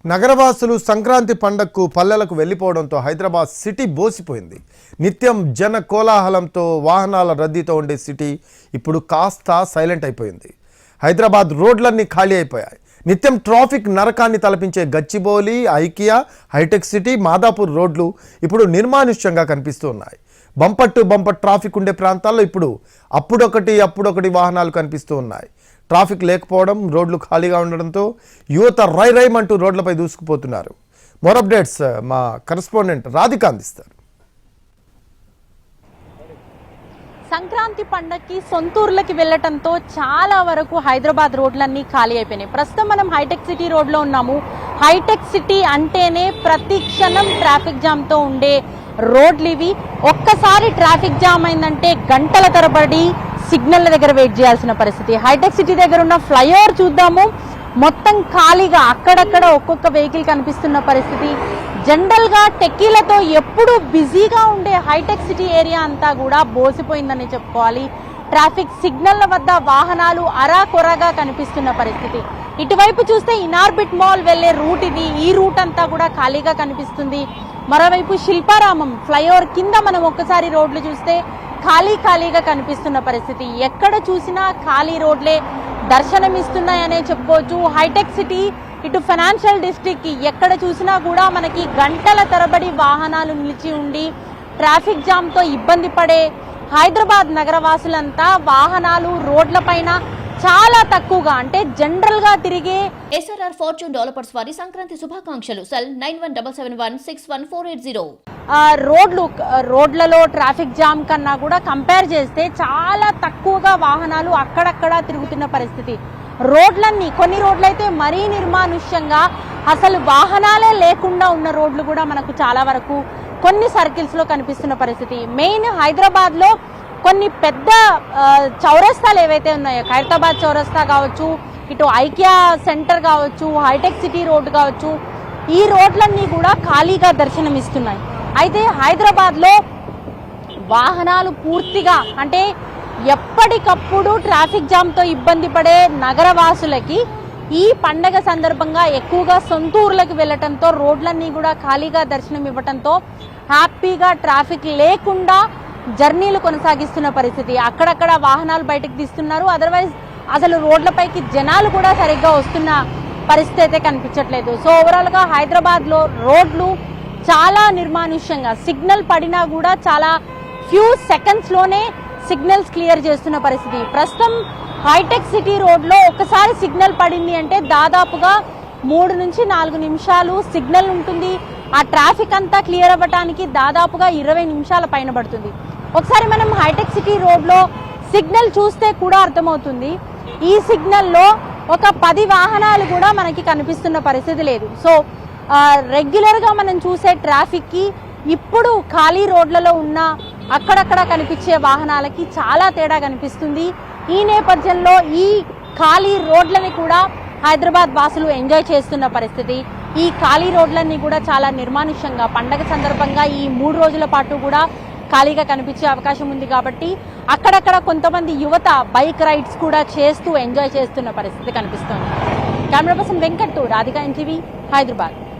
నగరవాసులు సంక్రాంతి పండగకు పల్లెలకు వెళ్లిపోవడంతో హైదరాబాద్ సిటీ బోసిపోయింది. నిత్యం జన కోలాహలంతో వాహనాల రద్దీతో ఉండే సిటీ ఇప్పుడు కాస్త సైలెంట్ అయిపోయింది. హైదరాబాద్ రోడ్లన్నీ ఖాళీ అయిపోయాయి. నిత్యం ట్రాఫిక్ నరకాన్ని తలపించే గచ్చిబౌలి, ఐకియా, హైటెక్ సిటీ, మాదాపూర్ రోడ్లు ఇప్పుడు నిర్మానుష్యంగా కనిపిస్తూ ఉన్నాయి. బంపర్ టు బంపర్ ట్రాఫిక్ ఉండే ప్రాంతాల్లో ఇప్పుడు అప్పుడొకటి వాహనాలు కనిపిస్తూ ఉన్నాయి. ట్రాఫిక్ లేకపోవడం, రోడ్లు ఖాళీగా ఉండడంతో యువత రైమంటూ రోడ్లపై దూసుకుపోతున్నారు. మోర్ అప్డేట్స్ మా కరెస్పాండెంట్ రాధిక అందిస్తారు. సంక్రాంతి పండగకి సొంతూర్లకి వెళ్ళటంతో చాలా వరకు హైదరాబాద్ రోడ్లన్నీ ఖాళీ అయిపోయినాయి. ప్రస్తుతం మనం హైటెక్ సిటీ రోడ్లో ఉన్నాము. హైటెక్ సిటీ అంటేనే ప్రతి క్షణం ట్రాఫిక్ జామ్తో ఉండే రోడ్లు ఇవి. ఒక్కసారి ట్రాఫిక్ జామ్ అయిందంటే గంటల తరబడి సిగ్నల్ దగ్గర వెయిట్ చేయాల్సిన పరిస్థితి. హైటెక్ సిటీ దగ్గర ఉన్న ఫ్లైఓవర్ చూద్దాము, మొత్తం ఖాళీగా అక్కడక్కడ ఒక్కొక్క వెహికల్ కనిపిస్తున్న పరిస్థితి. జనరల్గా టెక్కీలతో ఎప్పుడు బిజీగా ఉండే హైటెక్ సిటీ ఏరియా అంతా కూడా బోసిపోయిందని చెప్పుకోవాలి. ట్రాఫిక్ సిగ్నల్ల వద్ద వాహనాలు అరాకొరగా కనిపిస్తున్న పరిస్థితి. ఇటువైపు చూస్తే ఇనార్బిట్ మాల్ వెళ్లే రూట్ ఇది. ఈ రూట్ అంతా కూడా ఖాళీగా కనిపిస్తుంది. మరోవైపు శిల్పారామం ఫ్లైఓవర్ కింద మనం ఒక్కసారి రోడ్లు చూస్తే ఖాళీగా కనిపిస్తున్న పరిస్థితి. ఎక్కడ చూసినా ఖాళీ రోడ్లే దర్శనమిస్తున్నాయనే చెప్పుకోవచ్చు. హైటెక్ సిటీ ఇటు ఫైనాన్షియల్ డిస్ట్రిక్ట్ ఎక్కడ చూసినా కూడా మనకి గంటల తరబడి వాహనాలు నిలిచి ఉండి ట్రాఫిక్ జామ్తో ఇబ్బంది పడే హైదరాబాద్ నగరవాసులంతా వాహనాలు రోడ్లపైన చాలా తక్కువగా అంటే జనరల్ గా తిరిగే SRR ఫార్చ్యూన్ డెవలపర్స్ వారి సంక్రాంతి శుభాకాంక్షలు. సెల్ 9177161480. రోడ్లలో ట్రాఫిక్ జామ్ కన్నా కూడా కంపేర్ చేస్తే చాలా తక్కువగా వాహనాలు అక్కడక్కడ తిరుగుతున్న పరిస్థితి. కొన్ని రోడ్లు అయితే మరీ నిర్మానుష్యంగా అసలు వాహనాలే లేకుండా ఉన్న రోడ్లు కూడా మనకు చాలా వరకు కొన్ని సర్కిల్స్ లో కనిపిస్తున్న పరిస్థితి. మెయిన్ హైదరాబాద్ లో కొన్ని పెద్ద చౌరస్తాలు ఏవైతే ఉన్నాయో, ఖైరతాబాద్ చౌరస్తా కావచ్చు, ఇటు ఐకియా సెంటర్ కావచ్చు, హైటెక్ సిటీ రోడ్డు కావచ్చు, ఈ రోడ్లన్నీ కూడా ఖాళీగా దర్శనమిస్తున్నాయి. అయితే హైదరాబాద్లో వాహనాలు పూర్తిగా అంటే ఎప్పటికప్పుడు ట్రాఫిక్ జామ్తో ఇబ్బంది పడే నగరవాసులకి ఈ పండగ సందర్భంగా ఎక్కువగా సొంతూర్లకు వెళ్ళటంతో రోడ్లన్నీ కూడా ఖాళీగా దర్శనం ఇవ్వటంతో హ్యాపీగా ట్రాఫిక్ లేకుండా జర్నీలు కొనసాగిస్తున్న పరిస్థితి. అక్కడక్కడ వాహనాలు బయటకు తీస్తున్నారు. అదర్వైజ్ అసలు రోడ్లపైకి జనాలు కూడా సరిగ్గా వస్తున్న పరిస్థితి అయితే కనిపించట్లేదు. సో ఓవరాల్గా హైదరాబాద్లో రోడ్లు చాలా నిర్మానుష్యంగా, సిగ్నల్ పడినా కూడా చాలా ఫ్యూ సెకండ్స్లోనే సిగ్నల్స్ క్లియర్ చేస్తున్న పరిస్థితి. ప్రస్తుతం హైటెక్ సిటీ రోడ్లో ఒకసారి సిగ్నల్ పడింది అంటే దాదాపుగా 3 నుంచి 4 నిమిషాలు సిగ్నల్ ఉంటుంది. ఆ ట్రాఫిక్ అంతా క్లియర్ అవ్వడానికి దాదాపుగా 20 నిమిషాల పైన పడుతుంది. ఒకసారి మనం హైటెక్ సిటీ రోడ్లో సిగ్నల్ చూస్తే కూడా అర్థమవుతుంది. ఈ సిగ్నల్లో ఒక 10 వాహనాలు కూడా మనకి కనిపిస్తున్న పరిస్థితి లేదు. సో రెగ్యులర్గా మనం చూసే ట్రాఫిక్కి ఇప్పుడు ఖాళీ రోడ్లలో ఉన్న అక్కడక్కడ కనిపించే వాహనాలకి చాలా తేడా కనిపిస్తుంది. ఈ నేపథ్యంలో ఈ ఖాళీ రోడ్లని కూడా హైదరాబాద్ వాసులు ఎంజాయ్ చేస్తున్న పరిస్థితి. ఈ ఖాళీ రోడ్లన్నీ కూడా చాలా నిర్మానుష్యంగా పండగ సందర్భంగా ఈ 3 రోజుల పాటు కూడా ఖాళీగా కనిపించే అవకాశం ఉంది. కాబట్టి అక్కడక్కడ కొంతమంది యువత బైక్ రైడ్స్ కూడా చేస్తూ ఎంజాయ్ చేస్తున్న పరిస్థితి కనిపిస్తోంది. Camera person Venkat, Radhika, NTV, Hyderabad.